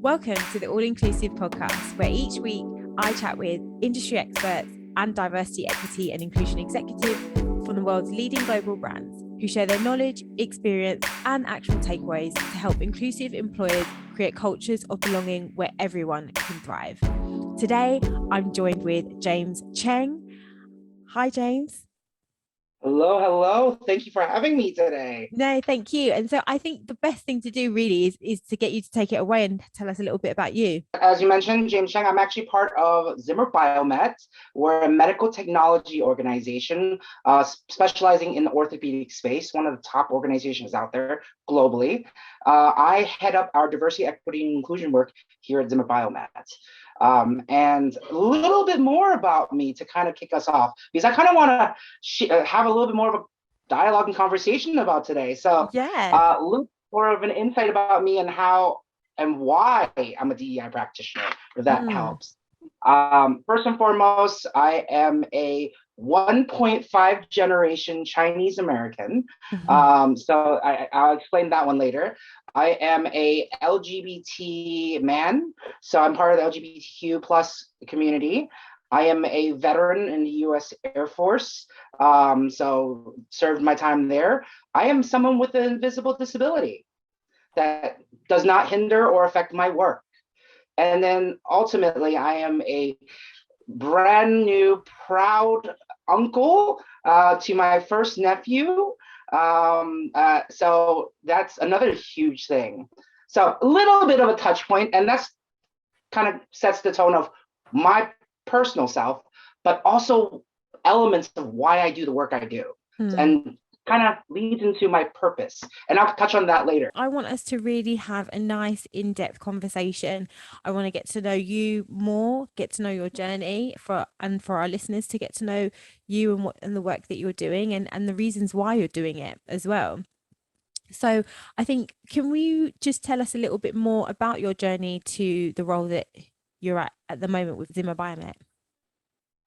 Welcome to the All Inclusive podcast, where each week I chat with industry experts and diversity, equity, and inclusion executives from the world's leading global brands who share their knowledge, experience, and actual takeaways to help inclusive employers create cultures of belonging where everyone can thrive. Today, I'm joined with James Cheng. Hi, James. Hello. Thank you for having me today. No, thank you. And so I think the best thing to do really is to get you to take it away and tell us a little bit about you. As you mentioned, James Cheng, I'm actually part of Zimmer Biomet. We're a medical technology organization specializing in the orthopedic space, one of the top organizations out there globally. I head up our diversity, equity, and inclusion work here at Zimmer Biomet. And a little bit more about me to kind of kick us off, because I kind of want to have a little bit more of a dialogue and conversation about today. So Yeah. a little more of an insight about me and how and why I'm a DEI practitioner, if that helps. First and foremost, I am a 1.5 generation Chinese American. So I'll explain that one later. I am a LGBT man, so I'm part of the LGBTQ plus community. I am a veteran in the U.S. Air Force, so served my time there. I am someone with an invisible disability that does not hinder or affect my work. And then ultimately, I am a brand new proud uncle to my first nephew. So that's another huge thing. So a little bit of a touch point, and that's kind of sets the tone of my personal self, but also elements of why I do the work I do. And kind of leads into my purpose. And I'll touch on that later. I want us to really have a nice in-depth conversation. I want to get to know you more, get to know your journey for our listeners to get to know you and the work that you're doing and the reasons why you're doing it as well. So I think, can we just tell us a little bit more about your journey to the role that you're at the moment with Zimmer Biomet?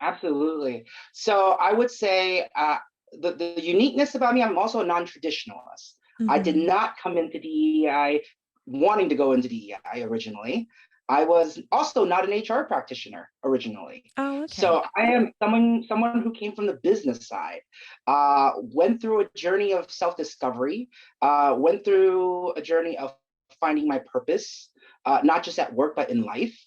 Absolutely. So I would say the uniqueness about me, I'm also a non-traditionalist. I did not come into DEI wanting to go into DEI originally. I was also not an HR practitioner originally. Oh, okay. So I am someone who came from the business side, went through a journey of self-discovery, went through a journey of finding my purpose, not just at work, but in life.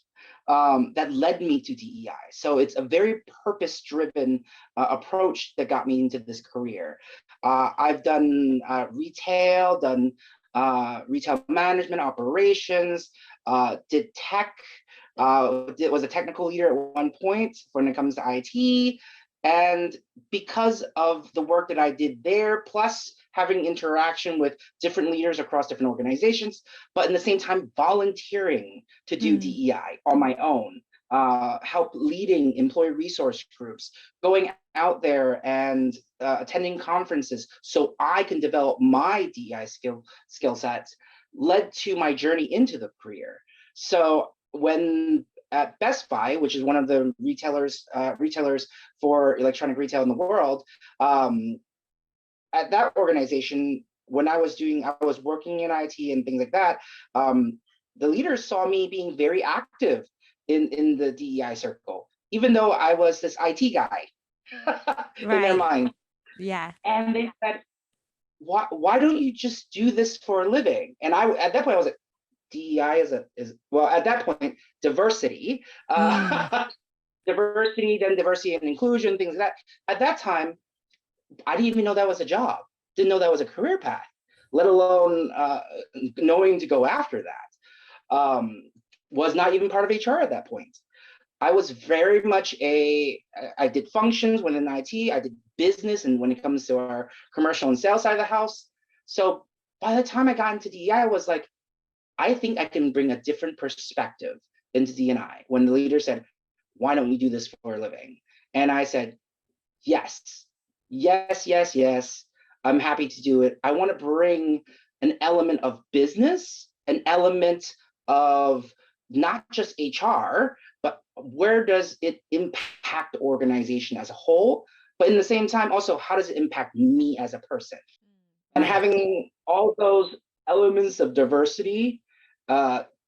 That led me to DEI. So it's a very purpose-driven approach that got me into this career. I've done retail, done retail management operations, did tech, was a technical leader at one point when it comes to IT. And because of the work that I did there, plus having interaction with different leaders across different organizations, but in the same time, volunteering to do DEI on my own, help leading employee resource groups, going out there and attending conferences so I can develop my DEI skill sets, led to my journey into the career. So when at Best Buy, which is one of the retailers for electronic retail in the world, at that organization, when I was working in IT and things like that, the leaders saw me being very active in the DEI circle, even though I was this IT guy in their mind. Yeah. And they said, why don't you just do this for a living? And at that point I was like, DEI is well, at that point, diversity, diversity, then diversity and inclusion, things like that. At that time, I didn't even know that was a job, didn't know that was a career path, let alone knowing to go after that. Was not even part of HR at that point. I was very much I did functions within IT, I did business, and when it comes to our commercial and sales side of the house. So by the time I got into DEI, I was like, I think I can bring a different perspective into D&I. When the leader said, why don't you do this for a living? And I said, yes. I'm happy to do it. I want to bring an element of business, an element of not just HR, but where does it impact the organization as a whole? But in the same time, also, how does it impact me as a person? And having all those elements of diversity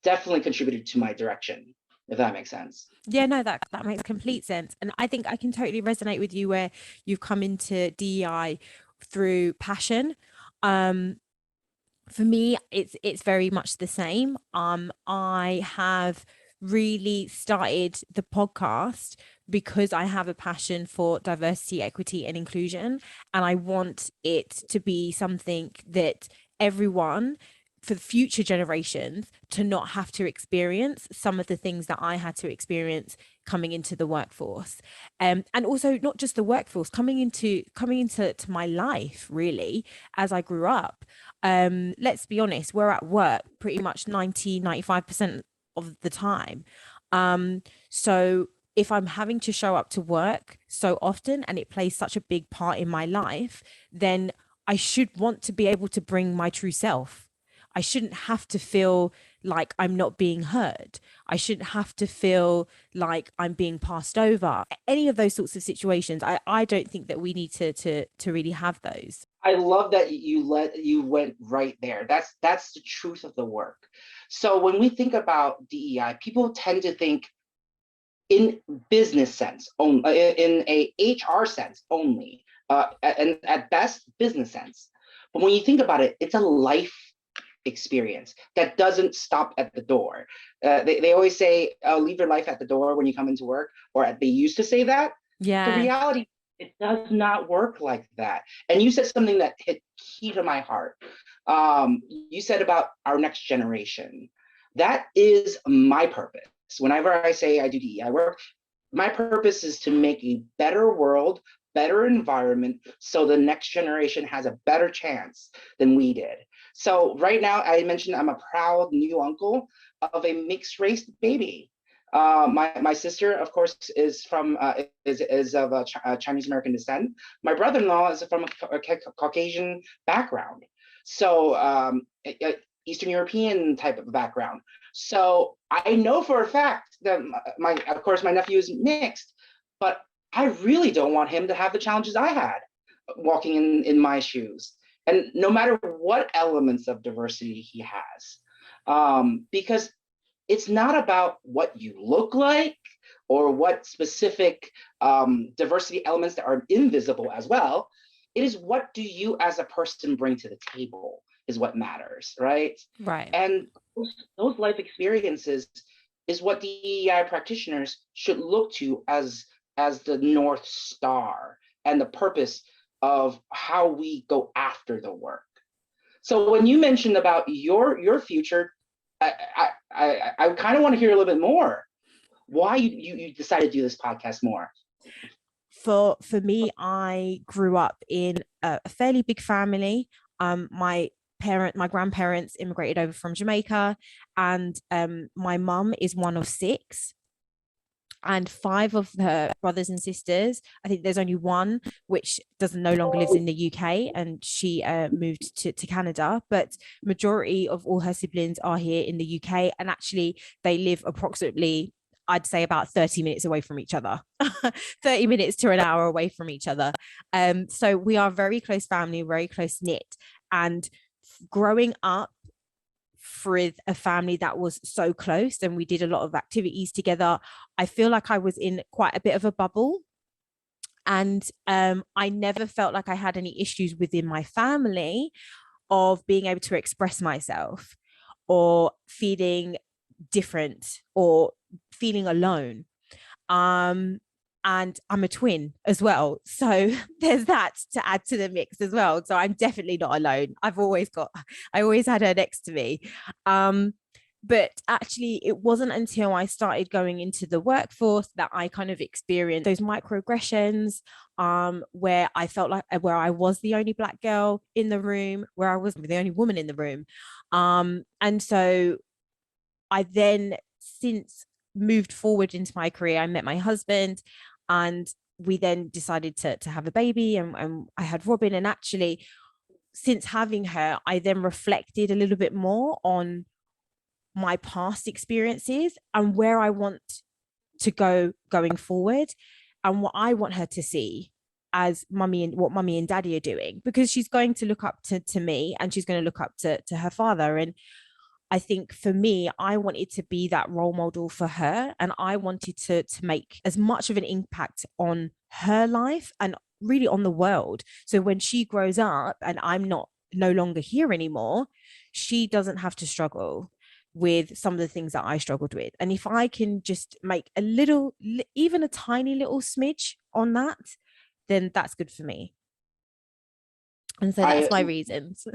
definitely contributed to my direction, if that makes sense. Yeah, no, that makes complete sense. And I think I can totally resonate with you where you've come into DEI through passion. Um, for me, it's very much the same. I have really started the podcast because I have a passion for diversity, equity, and inclusion, and I want it to be something that everyone, for future generations, to not have to experience some of the things that I had to experience coming into the workforce, and also not just the workforce, coming into my life really as I grew up. Let's be honest, we're at work pretty much 90-95% of the time. So if I'm having to show up to work so often and it plays such a big part in my life, then I should want to be able to bring my true self. I shouldn't have to feel like I'm not being heard. I shouldn't have to feel like I'm being passed over. Any of those sorts of situations, I don't think that we need to really have those. I love that you went right there. That's the truth of the work. So when we think about DEI, people tend to think in business sense only, in a HR sense only, and at best business sense. But when you think about it, it's a life experience that doesn't stop at the door. They always say, oh, leave your life at the door when you come into work, or they used to say that. The Yeah. reality, it does not work like that. And you said something that hit key to my heart. You said about our next generation. That is my purpose. Whenever I say I do DEI work, my purpose is to make a better world, better environment, so the next generation has a better chance than we did. So right now, I mentioned I'm a proud new uncle of a mixed race baby. My sister, of course, is from is of a Chinese American descent. My brother-in-law is from a Caucasian background, so Eastern European type of background. So I know for a fact that of course, my nephew is mixed, but I really don't want him to have the challenges I had walking in my shoes. And no matter what elements of diversity he has, because it's not about what you look like or what specific diversity elements that are invisible as well. It is what do you as a person bring to the table is what matters, right? Right. And those life experiences is what DEI practitioners should look to as the North Star and the purpose of how we go after the work. So when you mentioned about your future, I kind of want to hear a little bit more. Why you decided to do this podcast more? For me, I grew up in a fairly big family. My grandparents immigrated over from Jamaica, and my mum is one of six. And five of her brothers and sisters, I think there's only one which doesn't no longer lives in the UK, and she moved to Canada. But majority of all her siblings are here in the UK, and actually they live approximately, I'd say, about 30 minutes away from each other. 30 minutes to an hour away from each other. So we are very close family, very close knit. And growing up with a family that was so close and we did a lot of activities together, I feel like I was in quite a bit of a bubble. And I never felt like I had any issues within my family of being able to express myself or feeling different or feeling alone. Um, and I'm a twin as well. So there's that to add to the mix as well. So I'm definitely not alone. I always had her next to me. But actually, it wasn't until I started going into the workforce that I kind of experienced those microaggressions, where I felt like where I was the only Black girl in the room, where I was the only woman in the room. And so I then since moved forward into my career. I met my husband, and we then decided to have a baby, and I had Robin. And actually, since having her, I then reflected a little bit more on my past experiences and where I want to go going forward, and what I want her to see as mummy and what mummy and daddy are doing, because she's going to look up to me, and she's going to look up to her father. And I think for me, I wanted to be that role model for her, and I wanted to make as much of an impact on her life and really on the world. So when she grows up and I'm not no longer here anymore, she doesn't have to struggle with some of the things that I struggled with. And if I can just make a little, even a tiny little smidge on that, then that's good for me. And so that's I my reasons.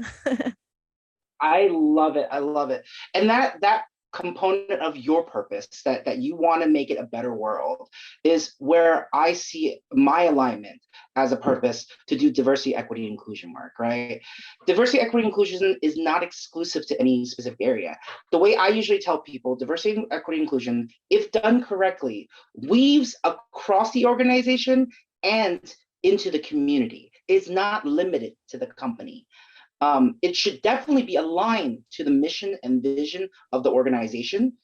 I love it. I love it. And that component of your purpose, that you want to make it a better world, is where I see my alignment as a purpose to do diversity, equity, inclusion work, right? Diversity, equity, inclusion is not exclusive to any specific area. The way I usually tell people, diversity, equity, inclusion, if done correctly, weaves across the organization and into the community. It's not limited to the company. It should definitely be aligned to the mission and vision of the organization.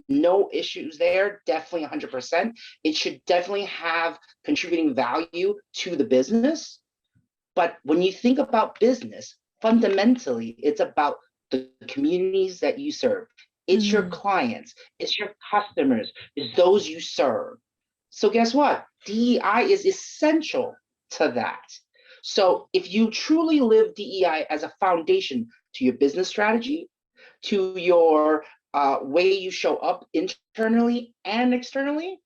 No issues there, definitely 100%. It should definitely have contributing value to the business. But when you think about business, fundamentally, it's about the communities that you serve. It's your clients, it's your customers, it's those you serve. So guess what? DEI is essential to that. So if you truly live DEI as a foundation to your business strategy, to your way you show up internally and externally,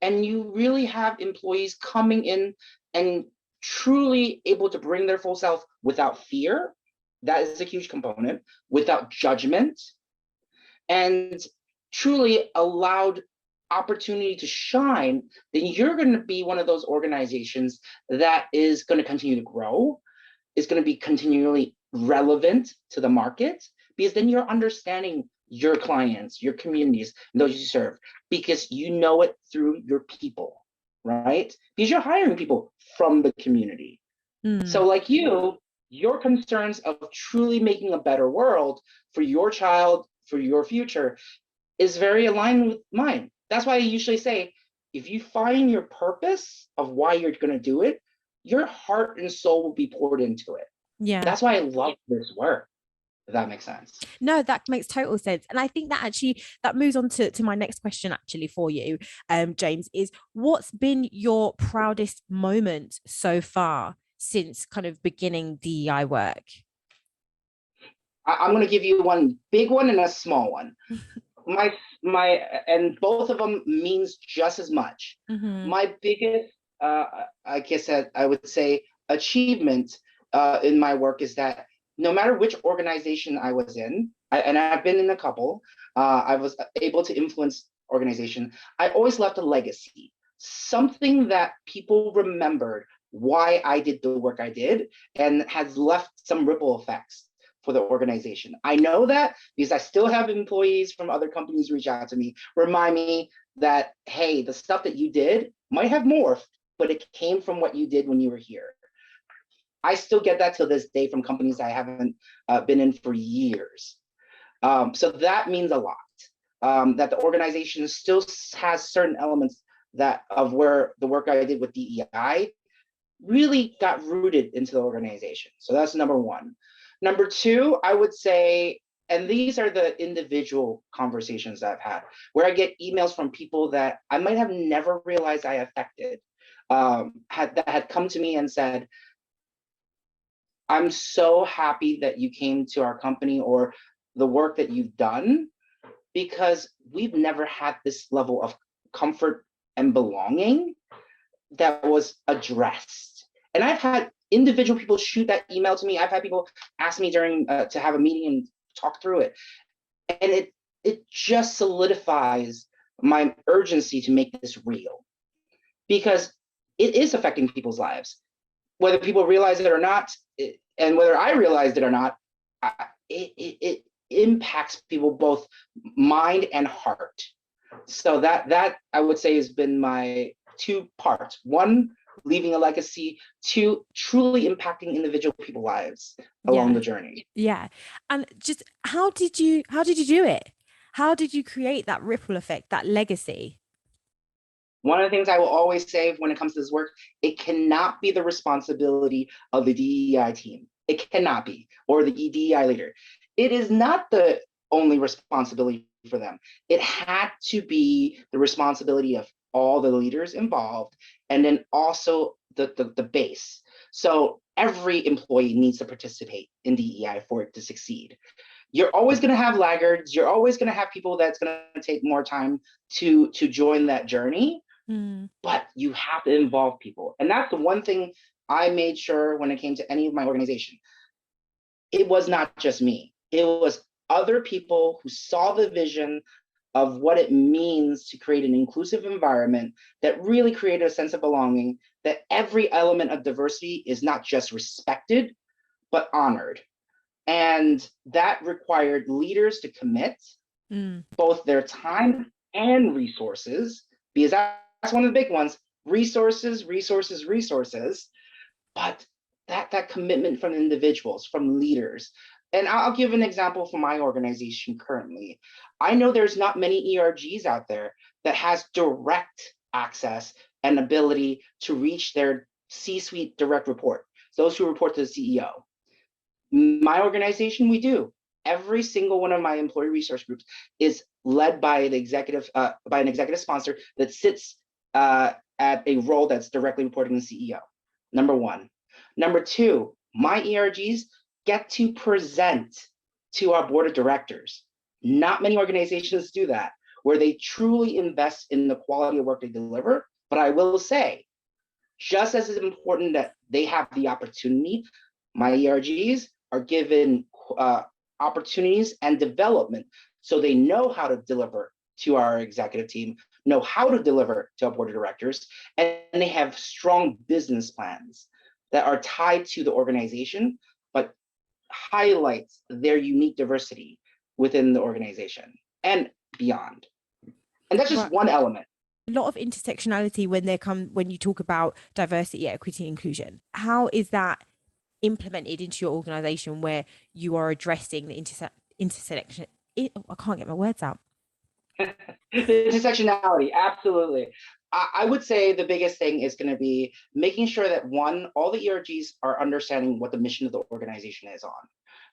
and you really have employees coming in and truly able to bring their full self without fear, that is a huge component, without judgment, and truly allowed opportunity to shine, then you're going to be one of those organizations that is going to continue to grow, is going to be continually relevant to the market, because then you're understanding your clients, your communities, and those you serve, because you know it through your people, right? Because you're hiring people from the community. So like your concerns of truly making a better world for your child, for your future, is very aligned with mine. That's why I usually say, if you find your purpose of why you're going to do it, your heart and soul will be poured into it. Yeah. That's why I love this work, if that makes sense. No, that makes total sense. And I think that actually that moves on to my next question actually for you, James, is what's been your proudest moment so far since kind of beginning DEI work? I'm going to give you one big one and a small one. my and both of them means just as much. My biggest I guess that I would say achievement in my work is that no matter which organization I was in, and I've been in a couple, I was able to influence organization. I always left a legacy, something that people remembered why I did the work I did, and has left some ripple effects for the organization. I know that because I still have employees from other companies reach out to me, remind me that, hey, the stuff that you did might have morphed, but it came from what you did when you were here. I still get that to this day from companies I haven't been in for years. So that means a lot, that the organization still has certain elements that of where the work I did with DEI really got rooted into the organization. So that's number one. Number two, I would say, and these are the individual conversations I've had, where I get emails from people that I might have never realized I affected, that had come to me and said, I'm so happy that you came to our company or the work that you've done, because we've never had this level of comfort and belonging that was addressed. And I've had individual people shoot that email to me. I've had people ask me during to have a meeting and talk through it. And it just solidifies my urgency to make this real, because it is affecting people's lives. Whether people realize it or not, and whether I realized it or not, it impacts people both mind and heart. So that I would say has been my two parts. One, leaving a legacy. Two, truly impacting individual people's lives along the journey. Yeah. And just how did you do it? How did you create that ripple effect, that legacy? One of the things I will always say when it comes to this work, it cannot be the responsibility of the DEI team. It cannot be, or the DEI leader. It is not the only responsibility for them. It had to be the responsibility of all the leaders involved, and then also the base. So every employee needs to participate in DEI for it to succeed. You're always going to have laggards. You're always going to have people that's going to take more time to join that journey. But you have to involve people. And that's the one thing I made sure when it came to any of my organization. It was not just me. It was other people who saw the vision of what it means to create an inclusive environment that really created a sense of belonging, that every element of diversity is not just respected, but honored. And that required leaders to commit both their time and resources, because that's one of the big ones, resources. But that commitment from individuals, from leaders. And I'll give an example from my organization currently. I know there's not many ERGs out there that has direct access and ability to reach their C-suite direct report, those who report to the CEO. My organization, we do. Every single one of my employee resource groups is led by an executive sponsor that sits at a role that's directly reporting to the CEO. Number one. Number two, my ERGs get to present to our board of directors. Not many organizations do that, where they truly invest in the quality of work they deliver. But I will say, just as it's important that they have the opportunity, my ERGs are given opportunities and development so they know how to deliver to our executive team, know how to deliver to our board of directors, and they have strong business plans that are tied to the organization, but highlights their unique diversity within the organization and beyond. And that's just one element. A lot of intersectionality when you talk about diversity, equity, and inclusion. How is that implemented into your organization where you are addressing the intersection? I can't get my words out. Intersectionality, absolutely. I would say the biggest thing is going to be making sure that all the ERGs are understanding what the mission of the organization is on.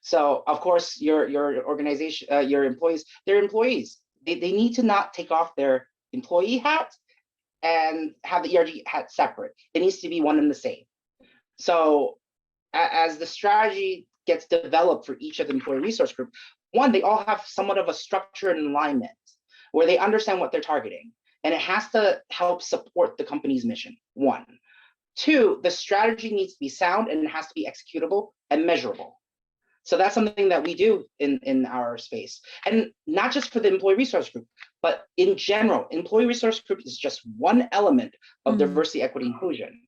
So, of course, your organization, your employees, they're employees. They need to not take off their employee hat and have the ERG hat separate. It needs to be one and the same. So, as the strategy gets developed for each of the employee resource group, one, they all have somewhat of a structure and alignment where they understand what they're targeting. And it has to help support the company's mission, one. Two, the strategy needs to be sound and it has to be executable and measurable. So that's something that we do in our space. And not just for the employee resource group, but in general, employee resource group is just one element of diversity, equity, inclusion.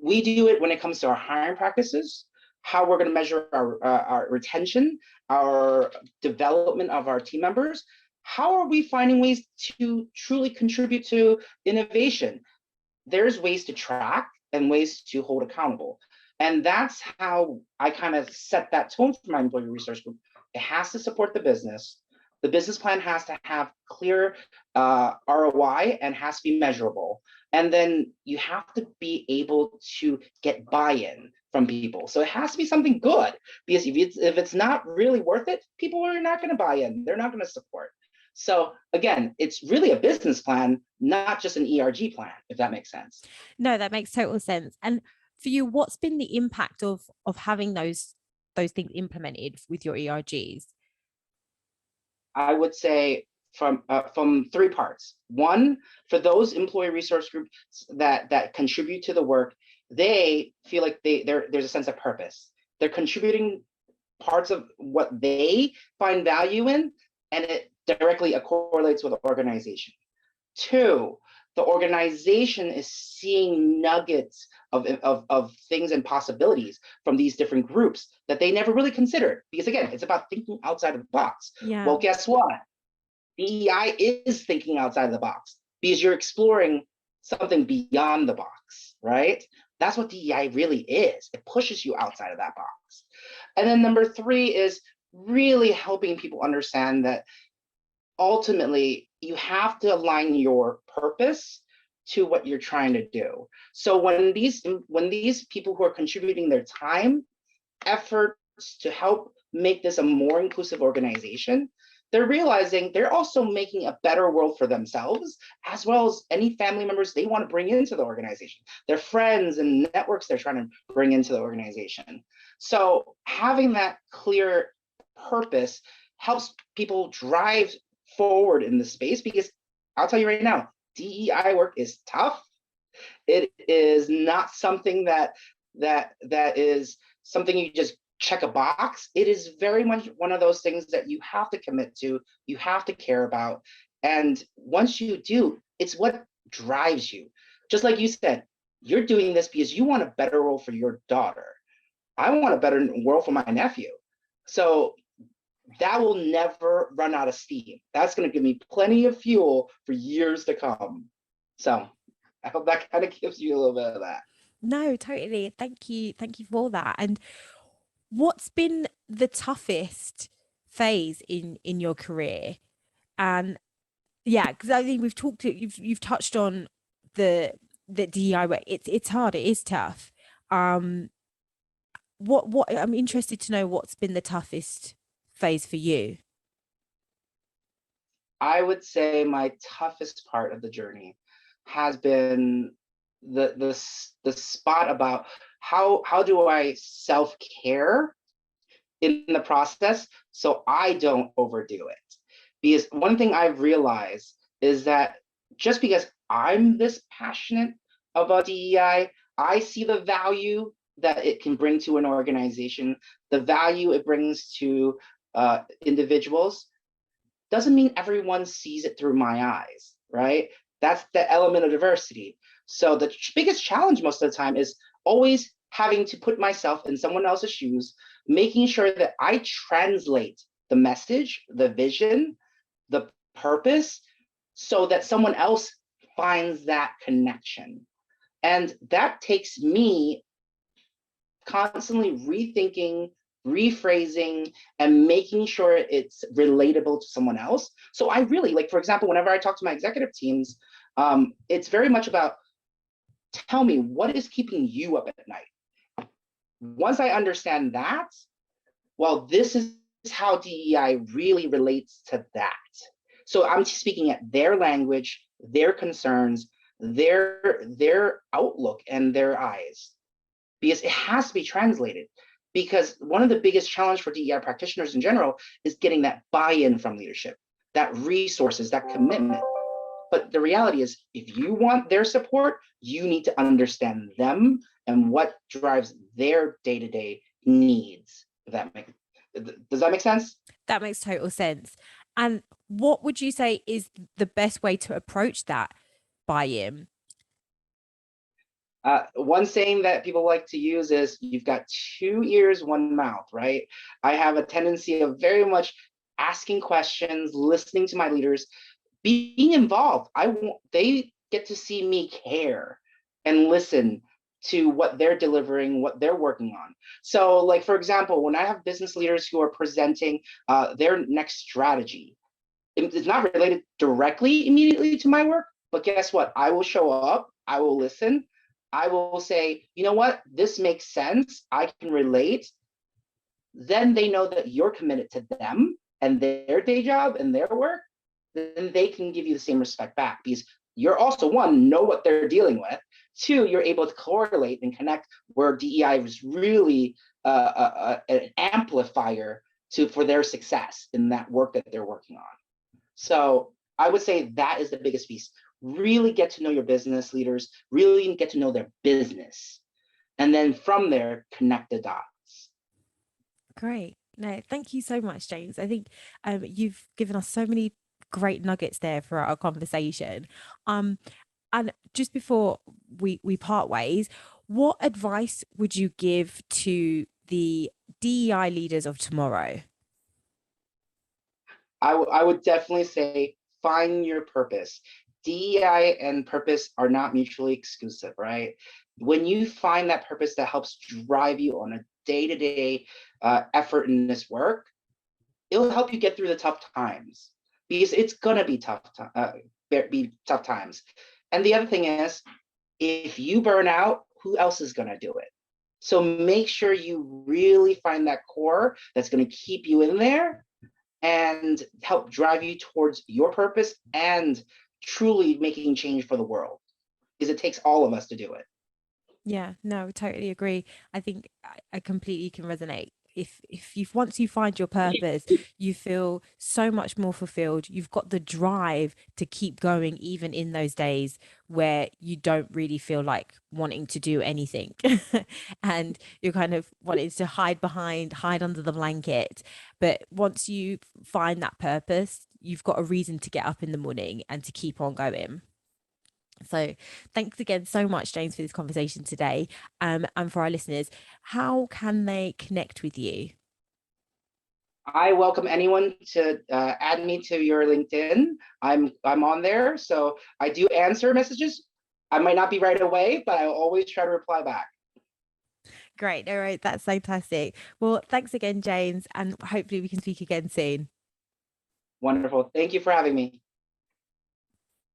We do it when it comes to our hiring practices, how we're going to measure our retention, our development of our team members. How are we finding ways to truly contribute to innovation? There's ways to track and ways to hold accountable. And that's how I kind of set that tone for my employee resource group. It has to support the business. The business plan has to have clear ROI and has to be measurable. And then you have to be able to get buy-in from people. So it has to be something good, because if it's not really worth it, people are not going to buy in. They're not going to support. So again, it's really a business plan, not just an ERG plan, if that makes sense. No, that makes total sense. And for you, what's been the impact of having those things implemented with your ERGs? I would say from 3 parts. One, for those employee resource groups that contribute to the work, they feel like there's a sense of purpose. They're contributing parts of what they find value in, and it directly correlates with the organization. 2, the organization is seeing nuggets of things and possibilities from these different groups that they never really considered. Because again, it's about thinking outside of the box. Yeah. Well, guess what? DEI is thinking outside of the box because you're exploring something beyond the box, right? That's what DEI really is. It pushes you outside of that box. And then number 3 is really helping people understand that ultimately you have to align your purpose to what you're trying to do. So when these people who are contributing their time, efforts to help make this a more inclusive organization, they're realizing they're also making a better world for themselves, as well as any family members they want to bring into the organization, their friends and networks they're trying to bring into the organization. So having that clear purpose helps people drive forward in the space, because I'll tell you right now, DEI work is tough. It is not something that is something you just check a box. It is very much one of those things that you have to commit to, you have to care about. And once you do, it's what drives you. Just like you said, you're doing this because you want a better world for your daughter. I want a better world for my nephew. So that will never run out of steam. That's going to give me plenty of fuel for years to come. So I hope that kind of gives you a little bit of that. No, totally. Thank you. Thank you for that. And what's been the toughest phase in your career? And yeah, because I think you've touched on the DIY work. It's hard, it is tough. What I'm interested to know, what's been the toughest phase for you? I would say my toughest part of the journey has been the spot about how do I self-care in the process so I don't overdo it. Because one thing I've realized is that just because I'm this passionate about DEI, I see the value that it can bring to an organization, the value it brings to individuals, doesn't mean everyone sees it through my eyes, right? That's the element of diversity. So the biggest challenge most of the time is always having to put myself in someone else's shoes, making sure that I translate the message, the vision, the purpose, so that someone else finds that connection. And that takes me constantly rethinking, rephrasing, and making sure it's relatable to someone else. So I really, like, for example, whenever I talk to my executive teams, it's very much about, tell me, what is keeping you up at night? Once I understand that, well, this is how DEI really relates to that. So I'm speaking at their language, their concerns, their outlook, and their eyes, because it has to be translated. Because one of the biggest challenges for DEI practitioners in general is getting that buy-in from leadership, that resources, that commitment. But the reality is, if you want their support, you need to understand them and what drives their day-to-day needs. Does that make sense? That makes total sense. And what would you say is the best way to approach that buy-in? One saying that people like to use is, you've got 2 ears, 1 mouth, right? I have a tendency of very much asking questions, listening to my leaders, being involved. They get to see me care and listen to what they're delivering, what they're working on. So, like, for example, when I have business leaders who are presenting their next strategy, it's not related directly immediately to my work, but guess what? I will show up, I will listen, I will say, you know what, this makes sense, I can relate. Then they know that you're committed to them and their day job and their work. Then they can give you the same respect back, because you're also, one, know what they're dealing with. Two, you're able to correlate and connect where DEI was really an amplifier for their success in that work that they're working on. So I would say that is the biggest piece. Really get to know your business leaders, really get to know their business. And then from there, connect the dots. Great. No, thank you so much, James. I think you've given us so many great nuggets there for our conversation. And just before we part ways, what advice would you give to the DEI leaders of tomorrow? I would definitely say, find your purpose. DEI and purpose are not mutually exclusive, right? When you find that purpose that helps drive you on a day-to-day effort in this work, it'll help you get through the tough times, because it's gonna be be tough times. And the other thing is, if you burn out, who else is gonna do it? So make sure you really find that core that's gonna keep you in there, and help drive you towards your purpose and truly making change for the world, because it takes all of us to do it. Yeah, no, totally agree. I think I completely can resonate. If you once you find your purpose, you feel so much more fulfilled. You've got the drive to keep going, even in those days where you don't really feel like wanting to do anything. And you're kind of wanting to hide under the blanket. But once you find that purpose, you've got a reason to get up in the morning and to keep on going. So thanks again so much, James, for this conversation today. And for our listeners, how can they connect with you? I welcome anyone to add me to your LinkedIn. I'm on there, so I do answer messages. I might not be right away, but I always try to reply back. Great. All right. That's fantastic. Well, thanks again, James. And hopefully we can speak again soon. Wonderful. Thank you for having me.